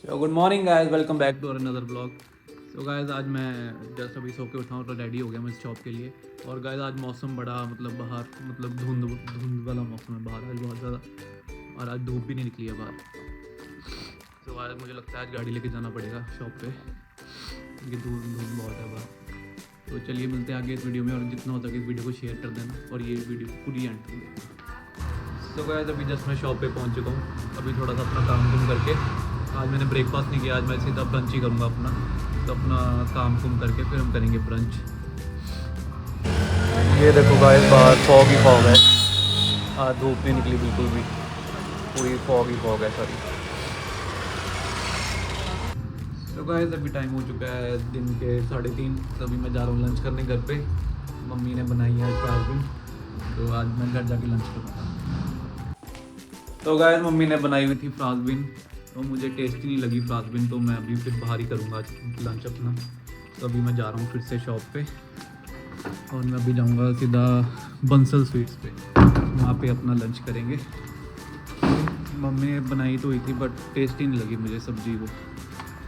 So good morning guys, welcome back to another blog. So guys, आज मैं just अभी सो के उठा हूँ तो रेडी हो गया मैं इस शॉप के लिए। और गाइस आज मौसम बड़ा बाहर धुंध धुंध वाला मौसम है बाहर आज बहुत ज़्यादा, और आज धूप भी नहीं निकली है बाहर। तो आज मुझे लगता है आज गाड़ी लेके जाना पड़ेगा शॉप पे क्योंकि धूप धुंध बहुत है बाहर। तो चलिए मिलते हैं आगे इस वीडियो में, और जितना हो सके इस वीडियो को शेयर कर देना और ये वीडियो पूरी एंड तक देखना। तो गाइस अभी जस्ट मैं शॉप पे पहुंच चुका हूँ। अभी थोड़ा सा अपना काम कुम करके, आज मैंने ब्रेकफास्ट नहीं किया, आज मैं सीधा ब्रंच ही करूँगा अपना। तो अपना काम कुम करके फिर हम करेंगे ब्रंच। ये देखो गाइस, बाहर फॉग ही फॉग है। आज धूप नहीं निकली बिल्कुल भी, पूरी फॉग ही फॉग है सारी। तो गाइस अभी टाइम हो चुका है दिन के 3:30। तो अभी मैं जा रहा हूँ लंच करने घर पे। मम्मी ने बनाई है फ्राइज, तो आज मैं घर जाके लंच करूँगा। तो गाइस मम्मी ने बनाई हुई थी फ्रांसबीन, तो मुझे टेस्टी नहीं लगी फ्रांसबीन, तो मैं अभी फिर बाहर ही करूँगा आज लंच अपना। तो अभी मैं जा रहा हूँ फिर से शॉप पे, और मैं अभी जाऊँगा सीधा बंसल स्वीट्स पे, वहाँ पे अपना लंच करेंगे। मम्मी ने बनाई तो हुई थी बट टेस्टी नहीं लगी मुझे सब्जी वो,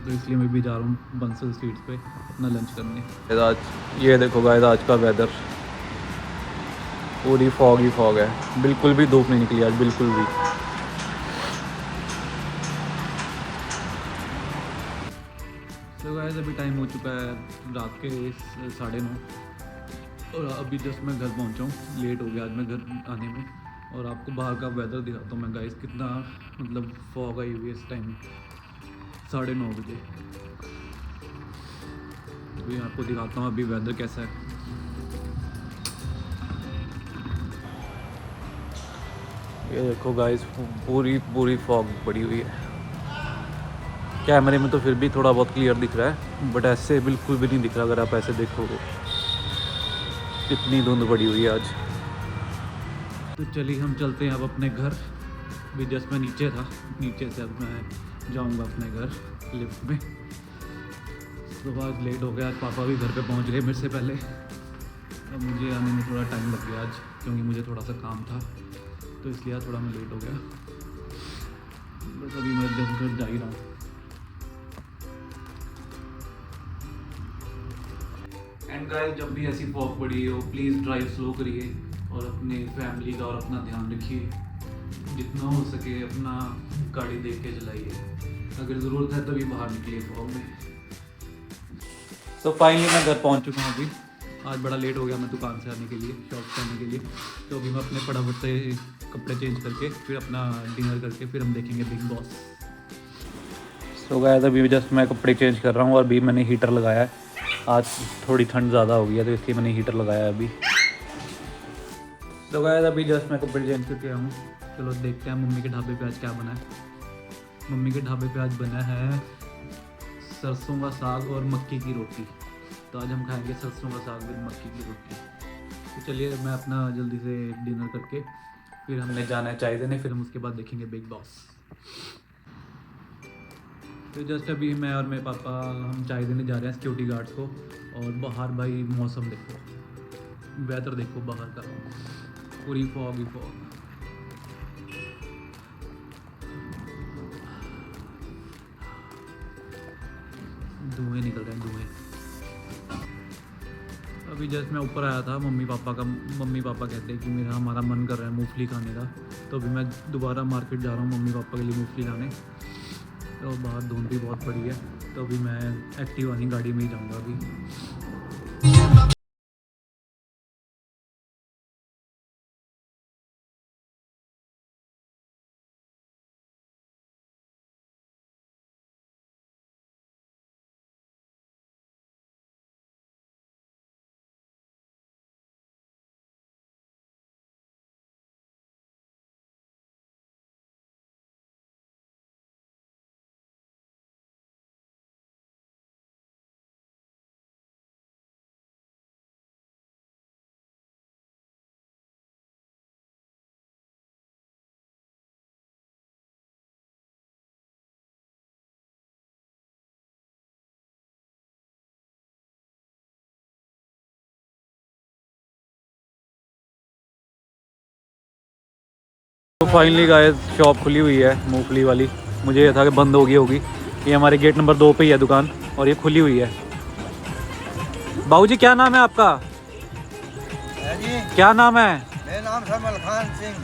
तो इसलिए मैं भी जा रहा हूँ बंसल स्वीट्स पे अपना लंच करने। आज ये देखो गाइस, आज का वेदर पूरी फॉग ही फॉग है, बिल्कुल भी धूप नहीं निकली आज, बिल्कुल भी। तो गाइस अभी टाइम हो चुका है रात के 9:30, और अभी जस्ट मैं घर पहुंचा हूँ। लेट हो गया आज मैं घर आने में। और आपको बाहर का वेदर दिखाता हूँ मैं गाइस, कितना फॉग आई हुई है इस टाइम 9:30 बजे। अभी आपको दिखाता हूँ अभी वेदर कैसा है। ये देखो गाइस, पूरी पूरी फॉग पड़ी हुई है। कैमरे में तो फिर भी थोड़ा बहुत क्लियर दिख रहा है, बट ऐसे बिल्कुल भी नहीं दिख रहा अगर आप ऐसे देखोगे। कितनी धुंध पड़ी हुई है आज। तो चलिए हम चलते हैं अब अपने घर। अभी जस्ट मैं नीचे था, नीचे से अब मैं जाऊंगा अपने घर लिफ्ट में। तो आज लेट हो गया, आज पापा भी घर पे पहुंच गए मेरे से पहले। अब मुझे आने में थोड़ा टाइम लग गया आज, क्योंकि मुझे थोड़ा सा काम था, तो इसलिए आज थोड़ा मैं लेट हो गया। बस अभी मैं जस्ट घर जा ही रहा हूँ। एंड गाइस, जब भी ऐसी फॉग पड़ी हो प्लीज़ ड्राइव स्लो करिए और अपने फैमिली का और अपना ध्यान रखिए। जितना हो सके अपना गाड़ी देख के चलाइए, अगर ज़रूरत है तभी बाहर निकलिए फॉग में। तो फाइनली मैं घर पहुंच चुका हूँ अभी। आज बड़ा लेट हो गया मैं दुकान से आने के लिए, शॉप से आने के लिए। तो अभी मैं अपने फटाफट से कपड़े चेंज करके फिर अपना डिनर करके फिर हम देखेंगे बिग बॉस। तो गाइस अभी जस्ट मैं कपड़े चेंज कर रहा हूँ, और अभी मैंने हीटर लगाया है। आज थोड़ी ठंड ज़्यादा हो गई है तो इसलिए मैंने हीटर लगाया है अभी। तो गाइस अभी जस्ट मैं कपड़े चेंज करके आया हूँ। चलो देखते हैं मम्मी के ढाबे पे आज क्या बना है। मम्मी के ढाबे पे आज बना है सरसों का साग और मक्की की रोटी। तो आज हम खाएंगे सरसों का साग विद मक्की की रोटी। तो चलिए मैं अपना जल्दी से डिनर करके फिर हमने जाना है चाय देने, फिर हम उसके बाद देखेंगे बिग बॉस। तो जस्ट अभी मैं और मेरे पापा हम चाय देने जा रहे हैं सिक्योरिटी गार्ड्स को। और बाहर भाई मौसम देखो, वेदर देखो बाहर का, पूरी फॉग ही फॉग। धुएं निकल रहे हैं, धुएं। अभी जस्ट मैं ऊपर आया था, मम्मी पापा कहते हैं कि हमारा मन कर रहा है मूंगफली खाने का। तो अभी मैं दोबारा मार्केट जा रहा हूँ मम्मी पापा के लिए मूंगफली लाने। तो बाहर धुंध भी बहुत पड़ी है, तो अभी मैं एक्टिवा नहीं गाड़ी में ही जाऊँगा अभी। तो फाइनली गाइस शॉप खुली हुई है मूंगफली वाली। मुझे ये था कि बंद हो गई होगी, ये हमारे गेट नंबर 2 पे ही है दुकान और ये खुली हुई है। बाबूजी क्या नाम है आपका? क्या नाम है? मेरा नाम सरमल खान सिंह।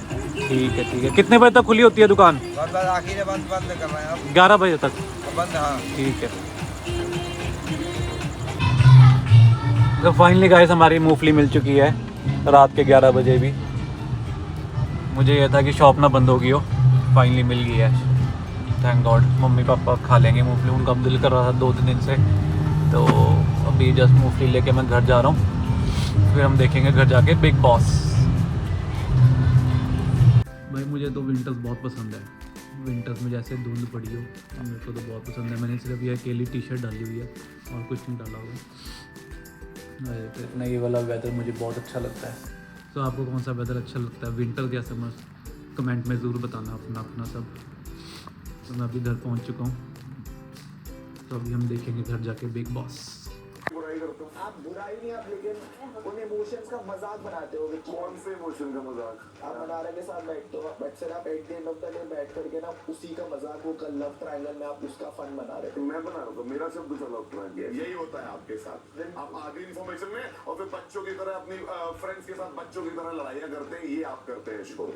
ठीक है। कितने बजे तक खुली होती है दुकान? बस आखिर बंद कर रहे हैं अब। 11 बजे तक बंद, हाँ। ठीक है। तो फाइनली गाइस हमारी मूंगफली मिल चुकी है रात के 11 बजे भी। मुझे ये था कि शॉप ना बंद होगी हो, फाइनली मिल गई है, थैंक गॉड। मम्मी पापा खा लेंगे मूंगफली, उनका दिल कर रहा था 2 दिन से। तो अभी जस्ट मूंगफली लेके मैं घर जा रहा हूँ, फिर हम देखेंगे घर जाके बिग बॉस। भाई मुझे तो विंटर्स बहुत पसंद है। विंटर्स में जैसे धुंध पड़ी हो मेरे को तो बहुत पसंद है। मैंने सिर्फ ये अकेली टी-शर्ट डाली हुई है और कुछ नहीं डाला हुआ। तो इतना ये वाला वेदर मुझे बहुत अच्छा लगता है। तो आपको कौन सा वेदर अच्छा लगता है, विंटर या समर? कमेंट में ज़रूर बताना अपना सब। तो मैं अभी घर पहुंच चुका हूँ, तो अभी हम देखेंगे घर जाके बिग बॉस। आप बुराई नहीं, आप लेकिन उन इमोशंस का मजाक बनाते हो। कौन से इमोशन का मजाक? आप मनारे के साथ बैठते हो, बट सर आप at the end of the day बैठ करके ना उसी का मजाक, वो कल लव ट्रायंगल में आप उसका फन बना रहे थे। मैं बना रहा था, मेरा सब कुछ अलग ट्रायंगल। यही होता है आपके साथ, आप आगे इन्फॉर्मेशन में और फिर बच्चों की तरह अपनी फ्रेंड्स के साथ बच्चों की तरह लड़ाइयाँ करते हैं। ये आप करते हैं शो।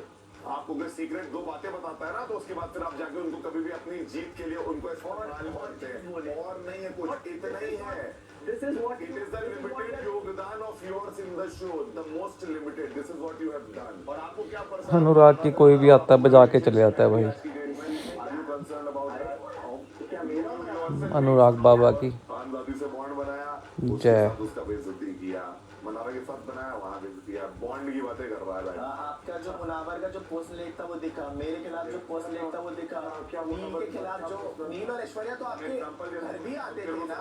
आपको अगर सीक्रेट 2 बातें बताता है ना, तो उसके बाद फिर आप जाके उनको कभी भी अपनी जीत के लिए उनको करते हैं। और नहीं है कुछ, इतना ही है। This is what it is, the limited योगदान of yours in the show, the most limited. This is what you have done. और आपको क्या पसंद? अनुराग की कोई भी आता है बजा के चले जाता है भाई। Are you concerned about that? क्या मेरा अनुराग बाबा की दादी से बॉन्ड बनाया, जय। उसका बेइज्जती किया, मनावे के साथ बनाया, वहाँ बेइज्जती किया, बॉन्ड की बातें कर रहा है भाई। आपका जो मुनावर का जो पोस्ट लेख था वो दिखा, मेरे खिलाफ जो पोस्ट लेख था वो दिखा, नील के खिलाफ जो नील और ऐश्वर्या तो आपके घर भी आते थे ना।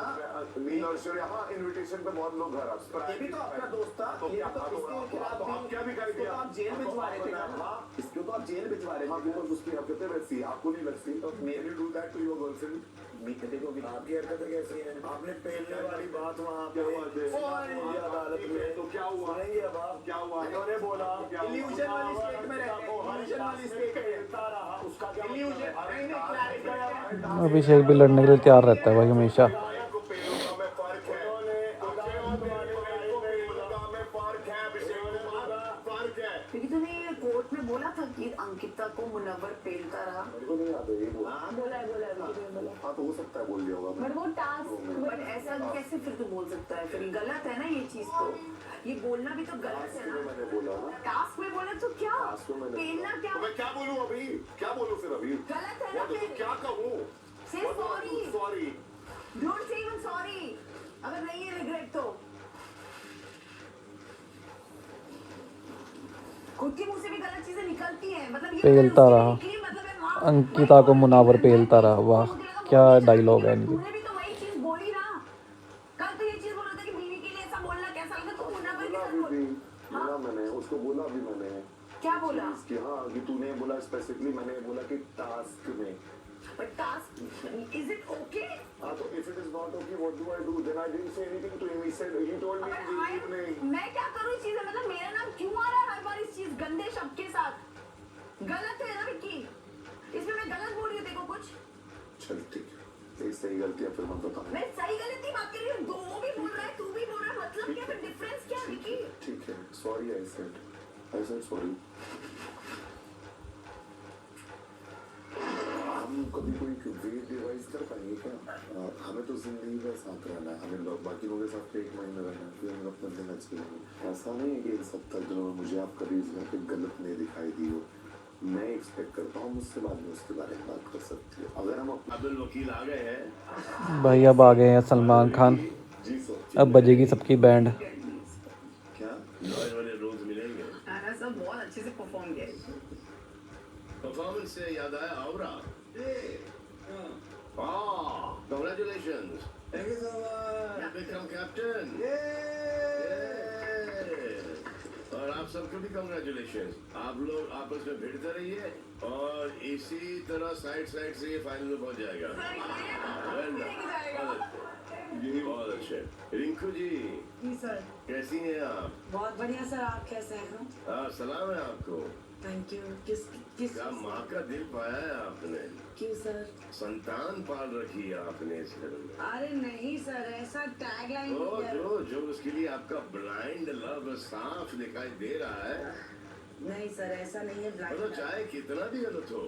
नील और ऐश्वर्या, हाँ, इनविटेशन पे बहुत लोग घर आते ये भी तो आपका दोस्त था। तो ये तो इसके खिलाफ आप क्या भी कर दिया? आप जेल भिजवा रहे थे ना। इसको तो आप जेल भिजवा रहे थे। बिकॉज उसकी हरकतें वैसी हैं, आपको नहीं लगती? तो मेरे do that to your girlfriend? देखो आपकी हरकतें कैसी हैं? आपने पहले वाली बात वहाँ पे अदालत में, तो क्या हुआ? अब आप क्या हुआ? इन्होंने बोला इल्यूजन वाली स्टेट में रहते हैं, इल्यूजन वाली स्टेट में रहता रहा, उसका क्या इल्यूजन। अभिषेक भी लड़ने के लिए तैयार रहता है भाई हमेशा। क्योंकि तूने ये कोर्ट में बोला था कि अंकिता को मुनव्वर पेलता रहा। मेरे को नहीं आता ये बोला। हाँ बोला हाँ तो हो सकता है बोल दिया होगा। बट वो टास्क, बट ऐसा कैसे फिर तू बोल सकता है? फिर गलत है ना ये चीज, तो ये बोलना भी तो गलत है ना। मैंने बोला ना, टास्क में बोला तो क्या पेलना, क्या तो मैं क्या बोलूं अभी? क्या बोलूं फिर अभी? गलत है ना? तो क्या कहूं? से sorry, sorry, don't say even sorry. अगर नहीं है रिग्रेट तो खुद के मुंह से भी गलत चीजें निकलती हैं। मतलब ये पेलता रहा, अंकिता को मुनावर पेलता रहा। वाह क्या डायलॉग है इनकी। तूने भी तो वही चीज बोली ना। कल तो ये चीज बोल रहा था कि बीवी के लिए ऐसा बोलना कैसा लगा, तो मुनावर के साथ बोल। बोला मैंने उसको, बोला भी मैंने क्या बोला कि हाँ, कि तूने बोला स्पेसिफिकली, मैंने बोला कि टास्क में। But task is it okay? हाँ तो if it is not okay what do I do? Then I didn't say anything to him. He said, he told me नहीं। मैं क्या करूं इस चीज में? मतलब मेरा नाम क्यों आ रहा है हर बार इस चीज गंदे शब्द के साथ? गलत है ना विक्की, इसमें मैं गलत बोल रही हूँ देखो कुछ। चल ठीक है, तेरी सही गलती है फिर मैं बताऊँ। मैं सही गलती बात कर रही हूँ, दो भी बोल रहा है, तू भी बोल रहा है, मतलब क्या? फिर डिफरेंस क्या है विक्की? ठीक है, सॉरी आई सेड सॉरी। हम कभी कोई वे डिवाइस कर पाएंगे क्या? हमें तो जिंदगी का साथ रहना है, हमें बाकी लोगों के साथ 1 महीना रहना है, फिर हम अपना दिन अच्छे रहेंगे। ऐसा नहीं है कि इन 70 दिनों में मुझे आप कभी इस घर पे गलत नहीं दिखाई दी हो। मैं एक्सपेक्ट करता हूँ मुझसे बाद में उसके बारे में बात कर सकती है। अगर हम अब्दुल वकील आ गए हैं भाई, अब आ गए हैं सलमान खान, जी सर, अब बजेगी सबकी बैंड। क्या नॉइज वाले रोज मिलेंगे? आना सब बहुत अच्छे से परफॉर्म किया। परफॉर्मेंस से याद आया आवरा। Congratulations. Thank you so much. You become captain. और आप सबको भी congratulations. आप लोग आपस में भिड़ते रहिए और इसी तरह साइड से ये फाइनल में पहुंच जाएगा। Well done. यही बहुत अच्छे। रिंकू जी जी सर, कैसी हैं आप? बहुत बढ़िया सर, आप कैसे हैं? हाँ सलाम है आपको। Thank you. किस किस क्या माँ का दिल पाया है आपने? क्यों सर? संतान पाल रखी है आपने इस घर में। अरे नहीं सर, ऐसा टैगलाइन तो जो उसके लिए आपका ब्लाइंड लव साफ दिखाई दे रहा है। नहीं सर, ऐसा नहीं है। मतलब चाहे कितना भी गलत हो,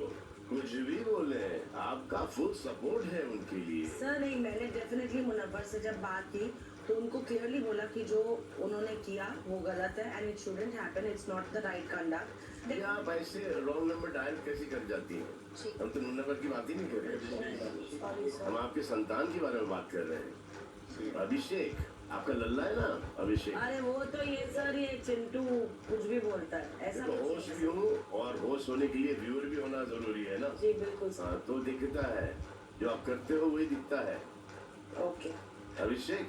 कुछ भी बोले, आपका फुल सपोर्ट है उनके लिए। सर नहीं, मैंने डेफिनेटली मुनव्वर से जब बात की तो उनको क्लियरली बोला कि जो उन्होंने किया वो गलत है and it shouldn't happen, it's not the right conduct. ये आप ऐसे रॉन्ग नंबर डायल कैसे कर जाती हैं? हम तो मुनव्वर की बात ही नहीं कर रहे, हम आपके संतान के बारे में बात कर रहे हैं। अभिषेक, आपका लल्ला है ना अभिषेक? अरे वो तो ये सर, ये चिंटू कुछ भी बोलता है, ऐसा तो कुछ होश भी हूँ और होश होने के लिए व्यूअर भी होना जरूरी है ना। जी बिल्कुल सर। हाँ, तो दिखता है जो आप करते हो वही दिखता है। ओके अभिषेक,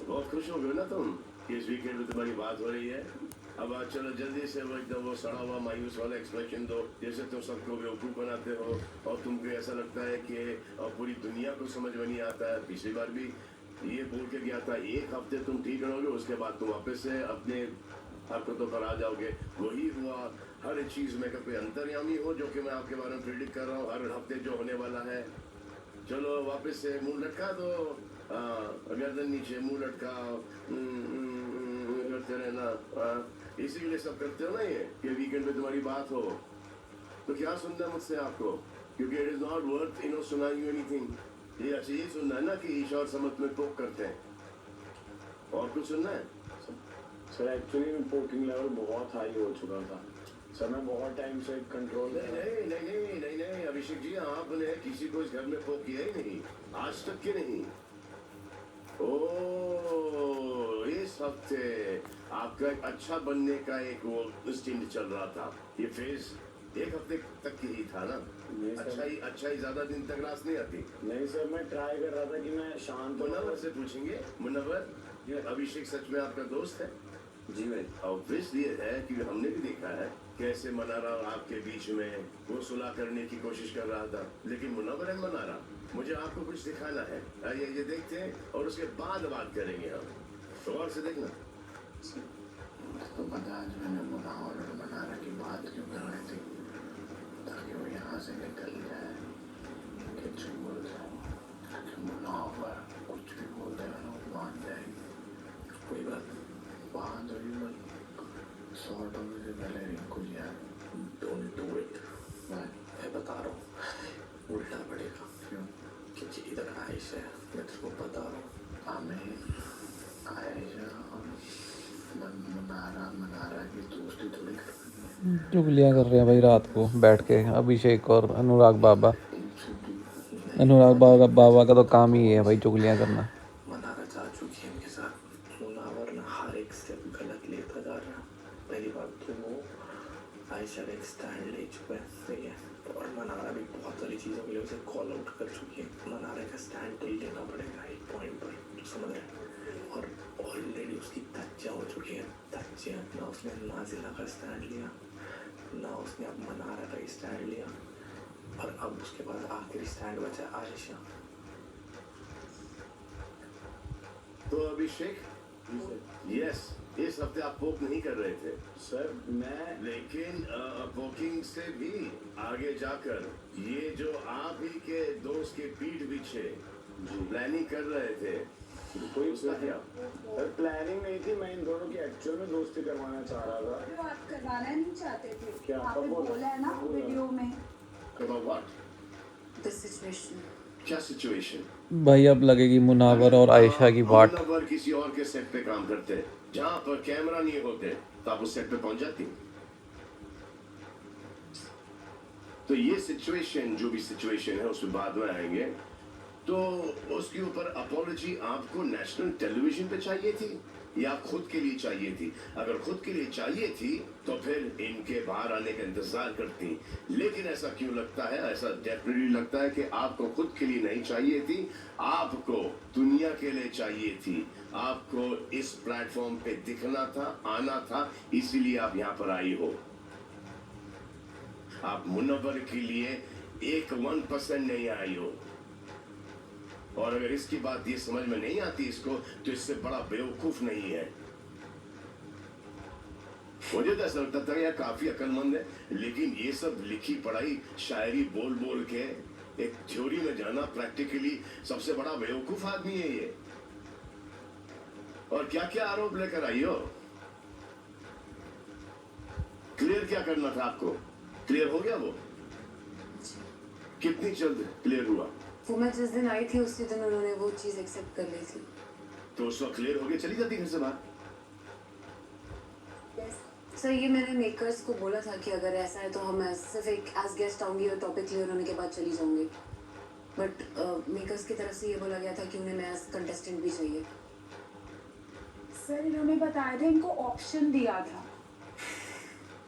बहुत खुश हो गए ना तुम कि इस वीकेंड में तुम्हारी बात हो रही है। अब आज चलो जल्दी से वो एकदम वो सड़ा हुआ मायूस वाला एक्सप्रेशन दो, जैसे तुम सबको बेवकूफ़ बनाते हो और तुमको ऐसा लगता है कि पूरी दुनिया को समझ में नहीं आता है। पिछली बार भी ये बोल के गया था 1 हफ्ते तुम ठीक रहोगे, उसके बाद तुम वापस से अपने हरकतों पर आ जाओगे। वही हुआ। हर चीज़ में कोई अंतर्यामी हो जो कि मैं आपके बारे में प्रेडिक्ट कर रहा हूँ हर हफ्ते जो होने वाला है। चलो वापस से मुंह लटका दो, गर्दन नीचे, मुंह लटकाओ, करते रहना। इसीलिए सब करते हो ना ये कि वीकेंड में तुम्हारी बात हो। तो क्या सुनना है मुझसे आपको? क्योंकि इट इज नॉट वर्थ सुनाइंग यू एनीथिंग। ये अच्छा ये सुनना है ना कि ईशा और समत में पोक करते हैं, और कुछ सुनना है? सर एक्चुअली पोकिंग लेवल बहुत हाई हो चुका था सर, मैं बहुत टाइम से कंट्रोल नहीं अभिषेक जी, आपने किसी को इस घर में पोक किया ही नहीं, आज तक के नहीं। ओह, इस हफ्ते आपका एक अच्छा बनने का एक वो स्टिंट चल रहा था। ये फेज 1 हफ्ते तक की ही था ना? अच्छा ही ज्यादा दिन तक रास नहीं आती। नहीं सर, मैं ट्राई कर रहा था कि मैं शांत। मुनव्वर से पूछेंगे। मुनव्वर, ये अभिषेक सच में आपका दोस्त है? जी भाई। ऑब्वियसली है कि हमने भी देखा है कैसे मनारा आपके बीच में वो सुलह करने की कोशिश कर रहा था, लेकिन मुनव्वर है मनारा, मुझे आपको कुछ दिखाना है। ये देखते हैं और उसके बाद बात करेंगे हम। तो और से देखना। तो पता आज मैंने मुनव्वर और मनारा की बात क्यों करवाई थी, ताकि वो यहाँ से निकल जाए, कि चुप बोल जाए, कि मुनव्वर कुछ भी बोल देगा ना वो मान जाएगी। कोई बात बात हुई बस सॉर्ट होने से पहले रिंकू जी यार, डोंट डू इट। मैं बता रहा हूँ उल्टा पड़ेगा। क्यों? क्योंकि इधर आयशा है, मैं तेरे को बता रहा हूँ। हमें आयशा और मनारा की दोस्ती थोड़ी चुगलियाँ कर रहे हैं भाई रात को बैठ के अभिषेक और अनुराग बाबा। अनुराग बाबा का तो काम ही है भाई चुगलियाँ करना। मनारा जा चुकी है इनके साथ। मुनावर ना हर एक स्टेप गलत लेता जा रहा है। पहली बात तो वो आयशा का एक स्टैंड ले चुका है, सही है, और मनारा भी बहुत सारी चीज़ों के लिए उसे कॉल आउट कर चुकी है। मनारा का स्टैंड तो लेना पड़ेगा एक पॉइंट पर, समझ रहे हैं? और ऑलरेडी उसकी धज्जियाँ हो चुकी हैं, धज्जियाँ। ना उसने नाजिला का स्टैंड लिया, ना उसने अब मनारा का स्टैंड लिया, और अब उसके बाद आखिरी स्टैंड बचा आयशा। तो अभिषेक, यस, इस हफ्ते आप पोक नहीं कर रहे थे सर मैं, लेकिन पोकिंग से भी आगे जाकर ये जो आप ही के दोस्त के पीठ पीछे प्लानिंग कर रहे थे, कोई उसका क्या? सर प्लानिंग नहीं थी, मैं इन दोनों की एक्चुअल में दोस्ती करवाना चाह रहा था। जो आप करवाना नहीं चाहते थे, क्या आपने बोला है ना वीडियो में। About what? The situation. क्या सिचुएशन? भाई अब लगेगी मुनावर और आयशा की बात। मुनव्वर किसी और के सेट पे काम करते हैं, जहाँ पर कैमरा नहीं होते, तो आप उस सेट पे पहुंच जाती। तो ये सिचुएशन, जो भी सिचुएशन है उसमें बाद में आएंगे, तो उसके ऊपर अपॉलॉजी आपको नेशनल टेलीविजन पे चाहिए थी या खुद के लिए चाहिए थी? अगर खुद के लिए चाहिए थी तो फिर इनके बाहर आने का इंतजार करती, लेकिन ऐसा क्यों लगता है? ऐसा डेफिनेटली लगता है कि आपको खुद के लिए नहीं चाहिए थी, आपको दुनिया के लिए चाहिए थी। आपको इस प्लेटफॉर्म पे दिखना था, आना था, इसीलिए आप यहाँ पर आई हो। आप मुनव्वर के लिए 1% नहीं आई हो। और अगर इसकी बात ये समझ में नहीं आती इसको, तो इससे बड़ा बेवकूफ नहीं है। मुझे तो ऐसा लगता था यार काफी अक्लमंद है, लेकिन ये सब लिखी पढ़ाई शायरी बोल बोल के एक थ्योरी में जाना प्रैक्टिकली सबसे बड़ा बेवकूफ आदमी है ये। और क्या क्या आरोप लेकर आई हो? क्लियर क्या करना था आपको? क्लियर हो गया वो? कितनी जल्द क्लियर हुआ? वो मैं जिस दिन आई थी उसी दिन उन्होंने वो चीज एक्सेप्ट कर ली थी। तो उस वक्त क्लियर हो गया चली जाती घर से बाहर? सर ये मैंने मेकर्स को बोला था कि अगर ऐसा है तो हम सिर्फ एक एज गेस्ट आऊंगी और टॉपिक क्लियर होने के बाद चली जाऊंगी, बट मेकर्स की तरफ से ये बोला गया था कि उन्हें मैं एज कंटेस्टेंट भी चाहिए। सर इन्होंने बताया था इनको ऑप्शन दिया था।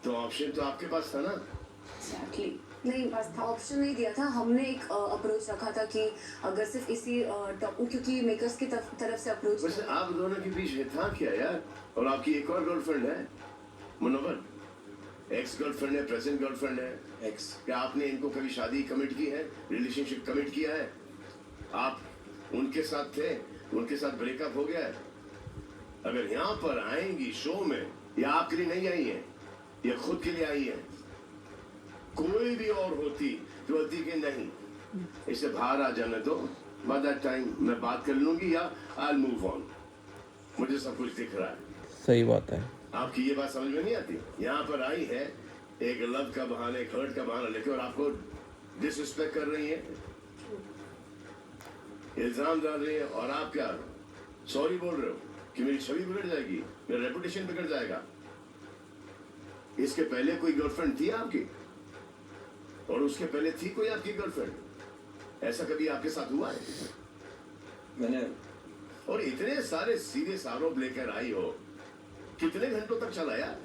तो ऑप्शन तो आपके पास था ना? एग्जैक्टली नहीं, ऑप्शन नहीं दिया था, हमने एक अप्रोच रखा था कि अगर सिर्फ इसी क्योंकि मेकर्स की तरफ से अप्रोच। वैसे आप दोनों के बीच है था क्या यार? और आपकी एक और गर्लफ्रेंड है मुनव्वर, एक्स गर्लफ्रेंड है, प्रेजेंट गर्लफ्रेंड है? एक्स। क्या आपने इनको कभी शादी कमिट की है, रिलेशनशिप कमिट किया है? आप उनके साथ थे, उनके साथ ब्रेकअप हो गया है? अगर यहाँ पर आएंगी शो में, या आपके लिए नहीं आई है, या खुद के लिए आई है, कोई भी और होती तो बोलती कि नहीं इसे बाहर आ जाने दो, बाय दैट टाइम मैं बात कर लूंगी या आई विल मूव ऑन, मुझे सब कुछ दिख रहा है। सही बात है। आपकी ये बात समझ में नहीं आती? यहाँ पर आई है एक लव का बहाना, एक हर्ट का बहाना लेके, और आपको डिसरिस्पेक्ट कर रही है, इल्जाम डाल रही है, और आप क्या सॉरी बोल रहे हो कि मेरी छवि बिगड़ जाएगी, मेरा रेपुटेशन बिगड़ जाएगा। इसके पहले कोई गर्लफ्रेंड थी आपकी? और उसके पहले थी कोई आपकी गर्लफ्रेंड? ऐसा कभी आपके साथ हुआ है? मैंने और इतने सारे सीरियस आरोप लेकर आई हो, कितने घंटों तक चला यार?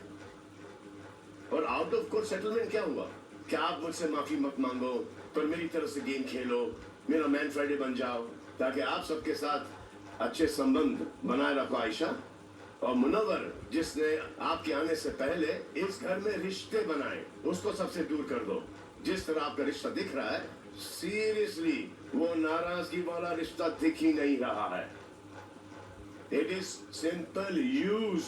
और आउट ऑफ कोर्ट सेटलमेंट क्या हुआ? क्या आप मुझसे माफी मत मांगो, पर मेरी तरफ से गेम खेलो, मेरा मैन फ्राइडे बन जाओ, ताकि आप सबके साथ अच्छे संबंध बनाए रखो आयशा। और मुनव्वर जिसने आपके आने से पहले इस घर में रिश्ते बनाए, उसको सबसे दूर कर दो। जिस तरह आपका रिश्ता दिख रहा है, सीरियसली वो नाराजगी वाला रिश्ता दिख ही नहीं रहा है। It is simple use.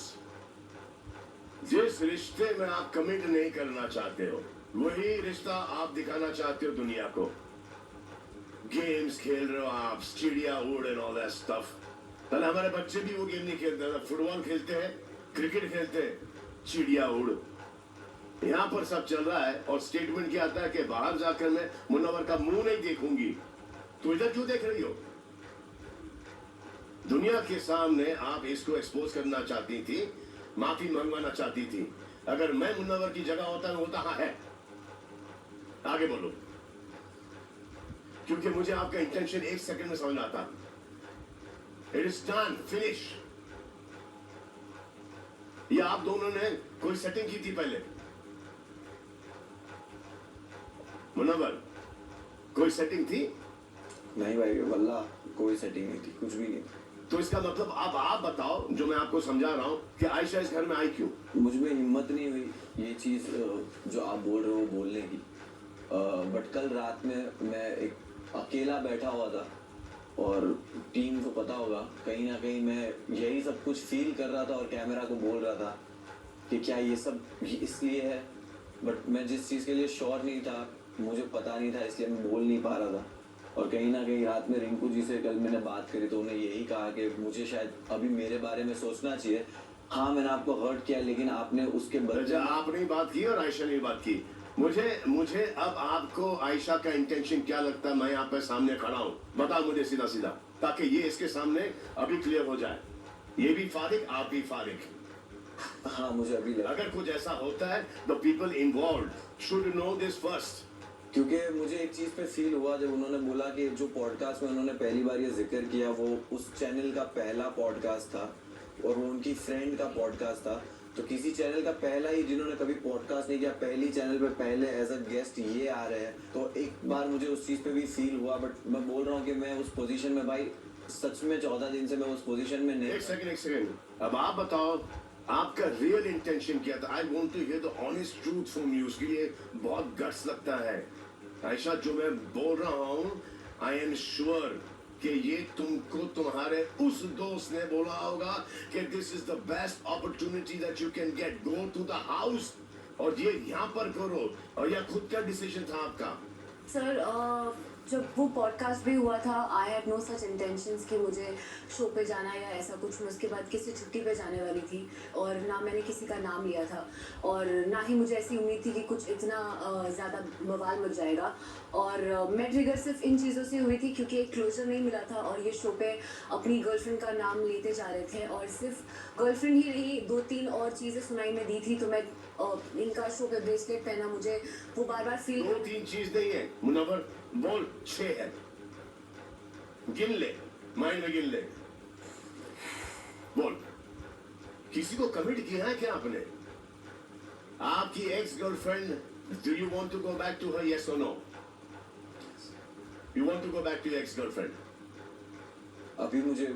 जिस रिश्ते में आप कमिट नहीं करना चाहते हो, वही रिश्ता आप दिखाना चाहते हो दुनिया को। गेम्स खेल रहे हो आप, चिड़िया उड़ एंड ऑल दैट स्टफ। पहले हमारे बच्चे भी वो गेम नहीं खेलते थे, फुटबॉल खेलते हैं, क्रिकेट खेलते हैं, चिड़िया उड़। यहाँ पर सब चल रहा है, और स्टेटमेंट क्या आता है कि बाहर जाकर मैं मुनव्वर का मुंह नहीं देखूंगी। तो इधर क्यों देख रही हो? दुनिया के सामने आप इसको एक्सपोज करना चाहती थी, माफी मंगवाना चाहती थी। अगर मैं मुनव्वर की जगह होता वो कहाँ है? आगे बोलो, क्योंकि मुझे आपका इंटेंशन एक सेकंड में समझ आता। It is done, finish. या आप दोनों ने कोई सेटिंग की थी पहले? मुनव्वर, कोई सेटिंग थी? नहीं भाई, वल्लाह कोई सेटिंग नहीं थी, कुछ भी नहीं। तो इसका मतलब अब आप बताओ, जो मैं आपको समझा रहा हूं कि आयशा इस घर में आई क्यों? मुझ में हिम्मत नहीं हुई ये चीज़ जो आप बोल रहे हो बोलने की। बट कल रात में मैं एक अकेला बैठा हुआ था, और टीम को पता होगा कहीं ना कहीं मैं यही सब कुछ फील कर रहा था, और कैमरा को बोल रहा था कि क्या ये सब इसलिए है। बट मैं जिस चीज़ के लिए श्योर नहीं था, मुझे पता नहीं था, इसलिए मैं बोल नहीं पा रहा था। और कहीं ना कहीं रात में रिंकू जी से कल मैंने बात करी तो उन्होंने यही कहा कि मुझे शायद अभी मेरे बारे में सोचना चाहिए। हाँ मैंने आपको हर्ट किया, लेकिन आपने उसके बदले आपने बात की और आयशा ने बात की। मुझे अब आपको आयशा का इंटेंशन क्या लगता है? मैं यहाँ पे सामने खड़ा हूँ, बताओ मुझे सीधा सीधा, ताकि ये इसके सामने अभी क्लियर हो जाए। ये भी फारिग, आप भी फारिग। हाँ मुझे अभी लगा, अगर कुछ ऐसा होता है तो people involve should know this first. क्योंकि मुझे एक चीज़ पे फील हुआ जब उन्होंने बोला कि जो पॉडकास्ट में उन्होंने पहली बार ये जिक्र किया वो उस चैनल का पहला पॉडकास्ट था, और वो उनकी फ्रेंड का पॉडकास्ट था। तो किसी चैनल का पहला ही जिन्होंने कभी पॉडकास्ट नहीं किया, पहली चैनल पे पहले एज अ गेस्ट ये आ रहे हैं, तो एक बार मुझे उस चीज़ पे भी फील हुआ। बट मैं बोल रहा हूँ कि मैं उस पोजीशन में, भाई सच में 14 दिन से मैं उस पोजीशन में नहीं। एक सेकंड, अब आप बताओ आपका रियल इंटेंशन क्या था? I want to hear the honest truth from you. उसके लिए बहुत गट्स लगता है आयशा, जो मैं बोल रहा हूँ। आई एम श्योर कि ये तुमको तुम्हारे उस दोस्त ने बोला होगा कि this is the best opportunity that you can get, go to the house और ये यहाँ पर करो, और यह खुद का डिसीजन था आपका? सर जब वो पॉडकास्ट भी हुआ था, I had no such intentions कि मुझे शो पे जाना या ऐसा कुछ। मैं उसके बाद किसी छुट्टी पे जाने वाली थी और ना मैंने किसी का नाम लिया था और ना ही मुझे ऐसी उम्मीद थी कि कुछ इतना ज़्यादा बवाल मच जाएगा। और मैं ट्रिगर सिर्फ इन चीज़ों से हुई थी क्योंकि एक क्लोजर नहीं मिला था और ये शो पे अपनी गर्लफ्रेंड का नाम लेते जा रहे थे और सिर्फ गर्लफ्रेंड ही नहीं, 2-3 और चीज़ें सुनाई में दी थी। तो मैं इनका शो पे ब्रेसलेट पहना, मुझे वो बार बार फील 2-3 चीज नहीं है मुनव्वर, बोल 6 है, गिन ले, माइंड में गिन ले, बोल। किसी को कमिट किया है क्या आपने? आपकी ex girlfriend, do you want to go back to her, yes और no? You want to go back to ex girlfriend? अभी मुझे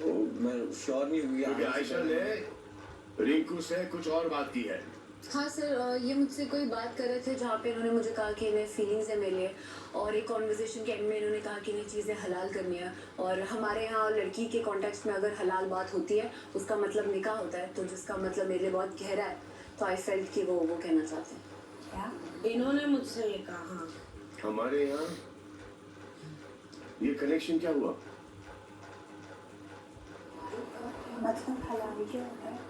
मैं श्योर नहीं हुई क्योंकि आयशा ने रिंकू से कुछ और बात की है। हाँ सर, ये मुझसे कोई बात कर रहे थे जहाँ पे इन्होंने मुझे कहा कि इन्हें फीलिंग्स है मेरे लिए और एक कॉन्वर्जेशन के एंड में इन्होंने कहा कि इन्हें चीज़ें हलाल करनी है और हमारे यहाँ लड़की के कॉन्टेक्स्ट में अगर हलाल बात होती है उसका मतलब निकाह होता है, तो जिसका मतलब मेरे लिए बहुत गहरा है। तो आई फेल्ट कि वो कहना चाहते हैं। क्या इन्होंने मुझसे ये कहा? हाँ, हमारे यहाँ ये कनेक्शन क्या हुआ? मतलब हलाल क्या होता है?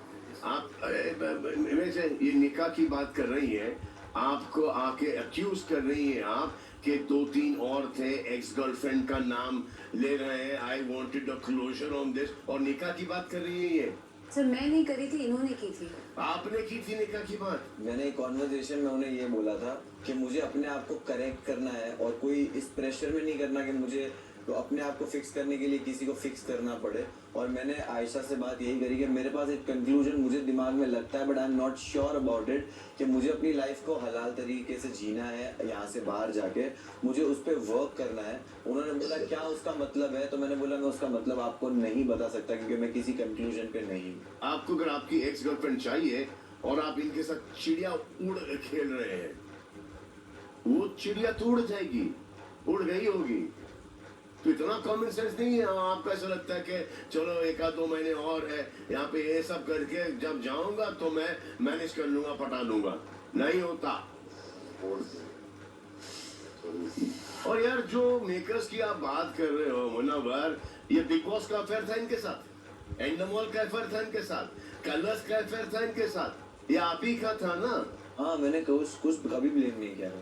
आप वैसे ये निकाह की बात कर रही हैं, आपको आके अक्यूज कर रही हैं आप कि 2-3 और थे, एक्स गर्लफ्रेंड का नाम ले रहे हैं, I wanted a closure on this, और निकाह की बात कर रही है ये? सर मैं नहीं करी थी, इन्होंने की थी। आपने की थी निकाह की बात? मैंने एक कॉन्वर्जेशन में उन्हें ये बोला था कि मुझे अपने आप को करेक्ट करना है और कोई इस प्रेशर में नहीं करना कि मुझे तो अपने आप को फिक्स करने के लिए किसी को फिक्स करना पड़े। और मैंने आयशा से बात यही करी कि मेरे पास एक कंक्लूजन मुझे दिमाग में लगता है, but I am not sure about it, कि मुझे अपनी लाइफ को हलाल तरीके से जीना है यहाँ से बाहर जाके, मुझे उस पर वर्क करना है। उन्होंने बोला क्या उसका मतलब है, तो मैंने बोला मैं उसका मतलब आपको नहीं बता सकता क्योंकि मैं किसी कंक्लूजन पे नहीं हूँ। आपको अगर आपकी एक्स गर्लफ्रेंड चाहिए और आप इनके साथ चिड़िया उड़ खेल रहे हैं, वो चिड़िया तो उड़ जाएगी, उड़ गई होगी। तो इतना कॉमन सेंस नहीं है आपको? ऐसा लगता है कि चलो 1-2 महीने और है यहाँ पे, ये सब करके जब जाऊंगा तो मैं मैनेज कर लूंगा, पटा लूंगा। नहीं होता। और यार जो मेकर्स की आप बात कर रहे हो मुनव्वर, ये बिग बॉस का अफेयर था इनके साथ, एंडमॉल का अफेयर था इनके साथ, कलर्स का अफेयर था इनके साथ, ये आप ही का था ना? हाँ, मैंने कुछ कभी ब्लेम नहीं किया।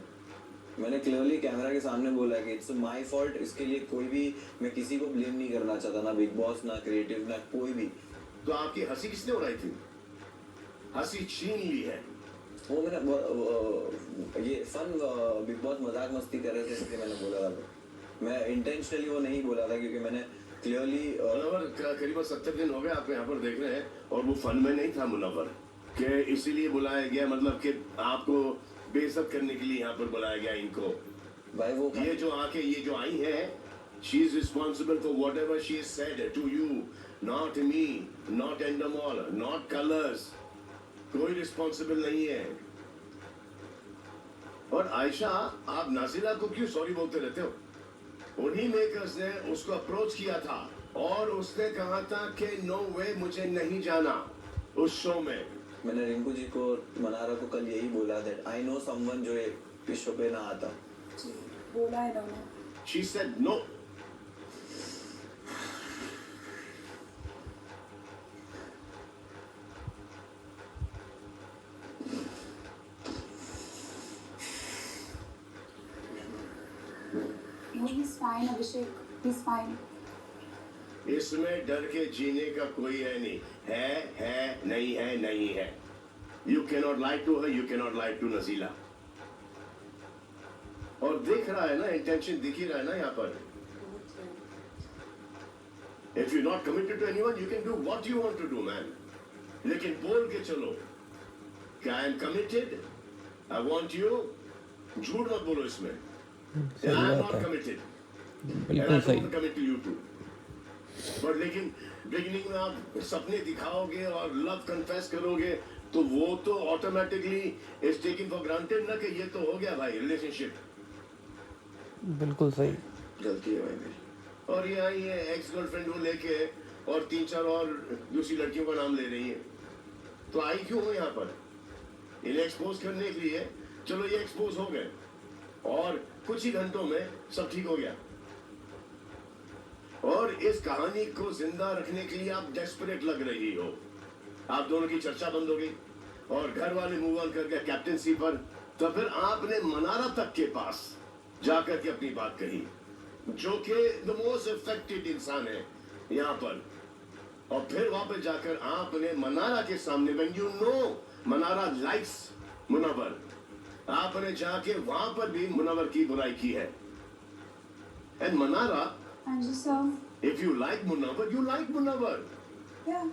मैंने क्लियरली कैमरा के सामने बोला कि इट्स माय फॉल्ट। इसके लिए कोई भी, मैं किसी को ब्लेम नहीं करना चाहता, ना बिग बॉस, ना क्रिएटिव, ना कोई भी। तो आपकी हंसी किसने उड़ाई थी? हंसी छीन ली है वो मैंने ये फन बिग बॉस मजाक मस्ती कर रहे थे इसलिए मैंने बोला था। मैं इंटेंशनली वो नहीं बोला था क्योंकि मैंने क्लियरली करीबन 70 दिन हो गए आप यहाँ पर देख रहे हैं और वो फन में नहीं था मुनव्वर, कि इसीलिए बुलाया गया, मतलब कि आपको बेइज्जत करने के लिए यहाँ पर बुलाया गया इनको। भाई वो ये जो आके ये जो आई है, she is responsible for whatever she is said to you, not me, not Endemol, not Colors. कोई रिस्पॉन्सिबल नहीं है। और आयशा, आप नाजिला को क्यों सॉरी बोलते रहते हो? उन्हीं मेकर्स ने उसको अप्रोच किया था और उसने कहा था कि नो वे, मुझे नहीं जाना उस शो में। मैंने रिंकू जी को, मनारा को कल यही बोला दैट आई नो समवन जो इस शो पे ना आता। बोला है दोनों। She said no. He's fine, Abhishek. He's fine. इसमें डर के जीने का कोई है नहीं, है नहीं है, नहीं है। You cannot lie to her, you cannot lie to नजीला। और दिख रहा है ना, इंटेंशन दिख ही रहा है ना यहाँ पर। If you're not committed to anyone, you can do what you want to do, man. लेकिन बोल के चलो कि I am committed, I want you। झूठ मत बोलो इसमें। I am not committed, and I don't commit to you too। पर लेकिन बिगिनिंग में आप सपने दिखाओगे और लव कन्फेस करोगे तो वो तो automatically is taken for granted ना, कि ये तो हो गया भाई रिलेशनशिप। बिल्कुल सही। गलती है भाई मेरी। और ये आई है एक्स गर्लफ्रेंड को लेके और 3-4 और दूसरी लड़कियों का नाम ले रही है। तो आई क्यों हो यहाँ पर? इन्हें एक्सपोज करने के लिए। चलो ये एक्सपोज हो गए और कुछ ही घंटों में सब ठीक हो गया। और इस कहानी को जिंदा रखने के लिए आप डेस्परेट लग रही हो। आप दोनों की चर्चा बंद हो गई और घर वाले मूव ऑन कर गए कैप्टेंसी पर। तो फिर आपने मनारा तक के पास जाकर के अपनी बात कही, जो कि द मोस्ट अफेक्टेड इंसान है यहाँ पर। और फिर वहां पर जाकर आपने मनारा के सामने, when you know Mannara likes Munawar, आपने जाके वहां पर भी मुनव्वर की बुराई की है। And Mannara, if you like Munawwar, you like Munawwar. Yeah.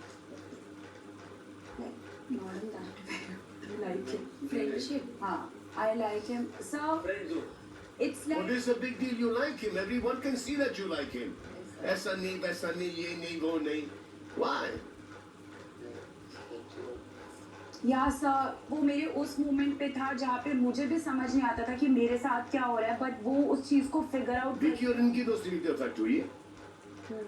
Not in that way. I like him. Friendship. I like him. So, it's like... What is the big deal? You like him. Everyone can see that you like him. ऐसा नहीं, वैसा नहीं, ये नहीं, वो नहीं. Why? या sir, वो मेरे उस मोमेंट पे था जहाँ पे मुझे भी समझ नहीं आता था कि मेरे साथ क्या हो रहा है, बट वो उस चीज को फिगर आउट विकी और इनकी दोस्ती भी इफेक्ट हुई है।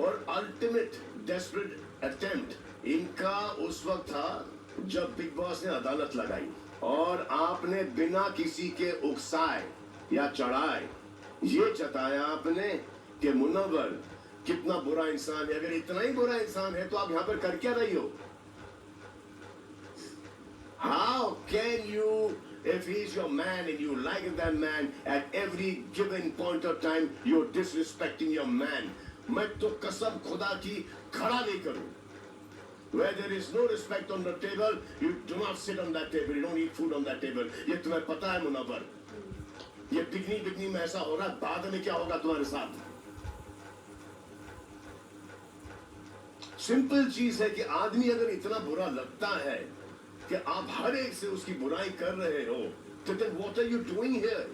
और अल्टीमेट डेस्परेट अटेम्प्ट इनका उस वक्त था जब बिग बॉस ने अदालत लगाई और आपने बिना किसी के उकसाए या चढ़ाए ये जताया आपने कि मुनव्वर कितना बुरा इंसान है। अगर इतना ही बुरा इंसान है तो आप यहाँ पर कर क्या रही हो? How can you, if he's your man and you like that man, at every given point of time you're disrespecting your man? मैं तो कसम खुदा की खड़ा नहीं करूं। Where there is no respect on the table, you do not sit on that table. You don't eat food on that table. ये तुम्हें पता है मुनव्वर? ये पिकनिक में ऐसा हो रहा है, बाद में क्या होगा तुम्हारे साथ? सिंपल चीज है कि आदमी अगर इतना बुरा लगता है कि आप हर एक से उसकी बुराई कर रहे हो, तो then what are you doing here?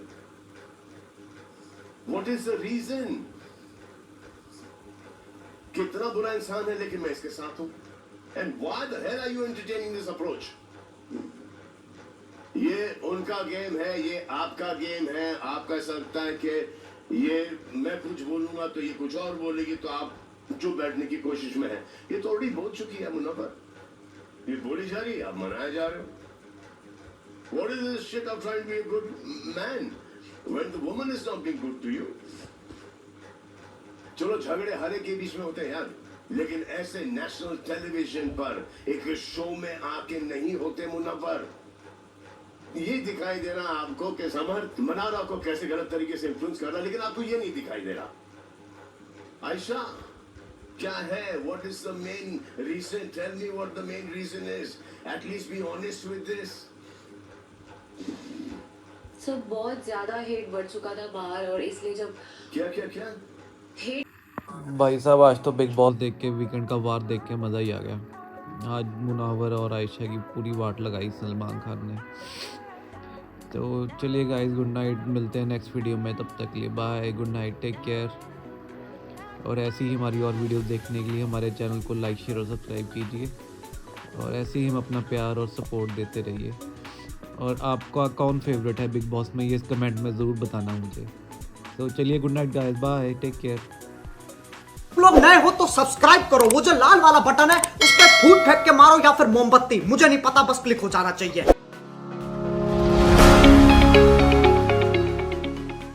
What is the reason? कितना बुरा इंसान है लेकिन मैं इसके साथ हूं। And why the hell are you entertaining this approach? ये उनका गेम है, ये आपका गेम है। आपका ऐसा लगता है कि ये मैं कुछ बोलूंगा तो ये कुछ और बोलेगी, तो आप चुप बैठने की कोशिश में है। ये तो ऑलरेडी बोल चुकी है मुनव्वर, ये बोली जा रही है, आप मनाया जा रहे हो। What is this shit of trying to be a good man when the woman is not being good to you? चलो झगड़े हर एक के बीच में होते हैं यार, लेकिन ऐसे नेशनल टेलीविजन पर एक शो में आके नहीं होते मुनव्वर। ये दिखाई दे रहा आपको कि समर्थ मनारा को कैसे गलत तरीके से इन्फ्लुएंस कर रहा, लेकिन आपको ये नहीं दिखाई दे रहा। आयशा, क्या है? What is the main reason? Tell me what the main reason is. At least be honest with this. Sir बहुत ज्यादा हेट बढ़ चुका था बाहर, और इसलिए जब क्या हेट भाई साहब, आज तो बिग बॉस देख के, वीकेंड का वार देख के मज़ा ही आ गया। आज मुनव्वर और आयशा की पूरी वाट लगाई सलमान खान ने। तो चलिए गाइस, गुड नाइट, मिलते हैं नेक्स्ट वीडियो में। तब तक के लिए bye, good night, take care. और ऐसी ही हमारी और वीडियोस देखने के लिए हमारे चैनल को लाइक, शेयर और सब्सक्राइब कीजिए, और ऐसे ही हम अपना प्यार और सपोर्ट देते रहिए। और आपका कौन फेवरेट है बिग बॉस में, ये कमेंट में ज़रूर बताना मुझे। तो चलिए, good night guys, bye, take care. लोग नए हो तो सब्सक्राइब करो, वो जो लाल वाला बटन है उस पर फूट फेंक के मारो या फिर मोमबत्ती, मुझे नहीं पता, बस क्लिक हो जाना चाहिए।